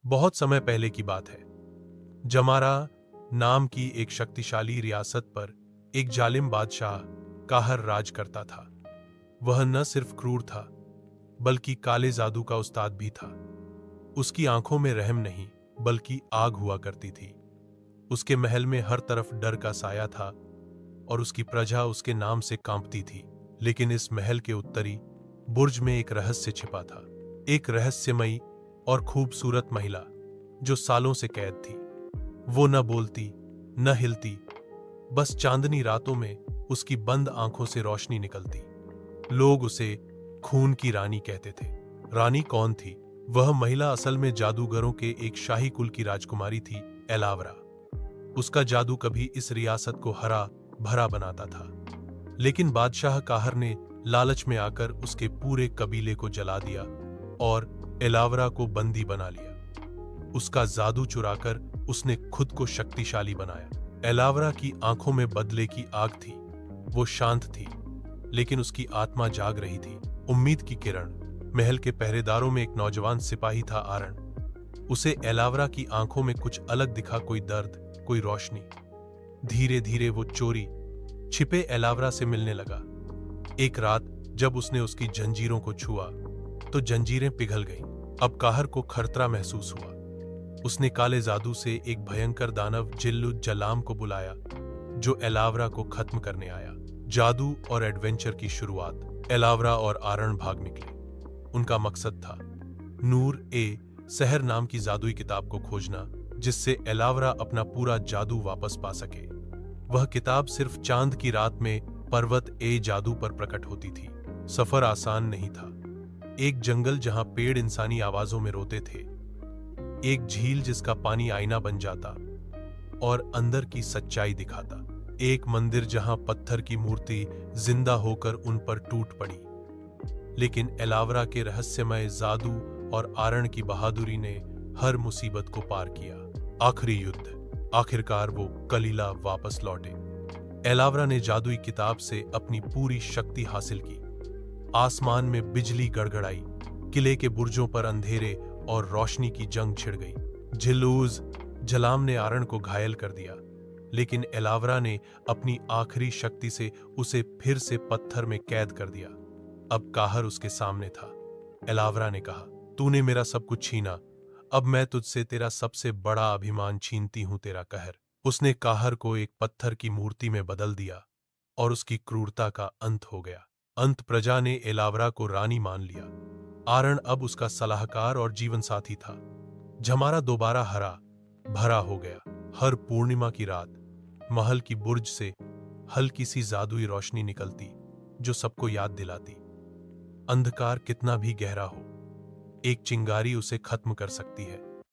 बहुत समय पहले की बात है। जमारा नाम की एक शक्तिशाली रियासत पर एक जालिम बादशाह काहर राज करता था। वह न सिर्फ क्रूर था, बल्कि काले जादू का उस्ताद भी था। उसकी आंखों में रहम नहीं, बल्कि आग हुआ करती थी। उसके महल में हर तरफ डर का साया था और उसकी प्रजा उसके नाम से कांपती थी। लेकिन इस महल के उत्तरी बुर्ज में एक रहस्य छिपा था। एक रहस्यमयी और खूबसूरत महिला जो सालों से कैद थी। वो न बोलती, न हिलती, बस चांदनी रातों में उसकी बंद आंखों से रोशनी निकलती। लोग उसे खून की रानी कहते थे। रानी कौन थी? वह महिला असल में जादूगरों के एक शाही कुल की राजकुमारी थी, एलावरा। उसका जादू कभी इस रियासत को हरा भरा बनाता था, लेकिन बादशाह काहर ने लालच में आकर उसके पूरे कबीले को जला दिया और एलावरा को बंदी बना लिया। उसका जादू चुराकर उसने खुद को शक्तिशाली बनाया। एलावरा की आंखों में बदले की आग थी। वो शांत थी, लेकिन उसकी आत्मा जाग रही थी, उम्मीद की किरण। महल के पहरेदारों में एक नौजवान सिपाही था, आरण। उसे एलावरा की आंखों में कुछ अलग दिखा, कोई दर्द, कोई रोशनी। धीरे धीरे वो चोरी छिपे एलावरा से मिलने लगा। एक रात जब उसने उसकी जंजीरों को छुआ तो जंजीरें पिघल गईं। अब काहर को खतरा महसूस हुआ। उसने काले जादू से एक भयंकर दानव जिल्लु जलाम को बुलाया, जो एलावरा को खत्म करने आया। जादू और एडवेंचर की शुरुआत। एलावरा और आरण भाग निकले। उनका मकसद था नूर ए सहर नाम की जादुई किताब को खोजना, जिससे एलावरा अपना पूरा जादू वापस पा सके। वह किताब सिर्फ चांद की रात में पर्वत ए जादू पर प्रकट होती थी। सफर आसान नहीं था। एक जंगल जहां पेड़ इंसानी आवाजों में रोते थे, एक झील जिसका पानी आईना बन जाता और अंदर की सच्चाई दिखाता, एक मंदिर जहां पत्थर की मूर्ति जिंदा होकर उन पर टूट पड़ी। लेकिन एलावरा के रहस्यमय जादू और आरण की बहादुरी ने हर मुसीबत को पार किया। आखिरी युद्ध। आखिरकार वो कलीला वापस लौटे। एलावरा ने जादुई किताब से अपनी पूरी शक्ति हासिल की। आसमान में बिजली गड़गड़ाई, किले के बुर्जों पर अंधेरे और रोशनी की जंग छिड़ गई। झिल्लूज जलाम ने आरण को घायल कर दिया, लेकिन एलावरा ने अपनी आखिरी शक्ति से उसे फिर से पत्थर में कैद कर दिया। अब काहर उसके सामने था। एलावरा ने कहा, तूने मेरा सब कुछ छीना, अब मैं तुझसे तेरा सबसे बड़ा अभिमान छीनती हूं, तेरा कहर। उसने काहर को एक पत्थर की मूर्ति में बदल दिया और उसकी क्रूरता का अंत हो गया। अंत प्रजा ने एलावरा को रानी मान लिया। आरण अब उसका सलाहकार और जीवन साथी था। जमारा दोबारा हरा भरा हो गया। हर पूर्णिमा की रात महल की बुर्ज से हल्की सी जादुई रोशनी निकलती, जो सबको याद दिलाती, अंधकार कितना भी गहरा हो, एक चिंगारी उसे खत्म कर सकती है।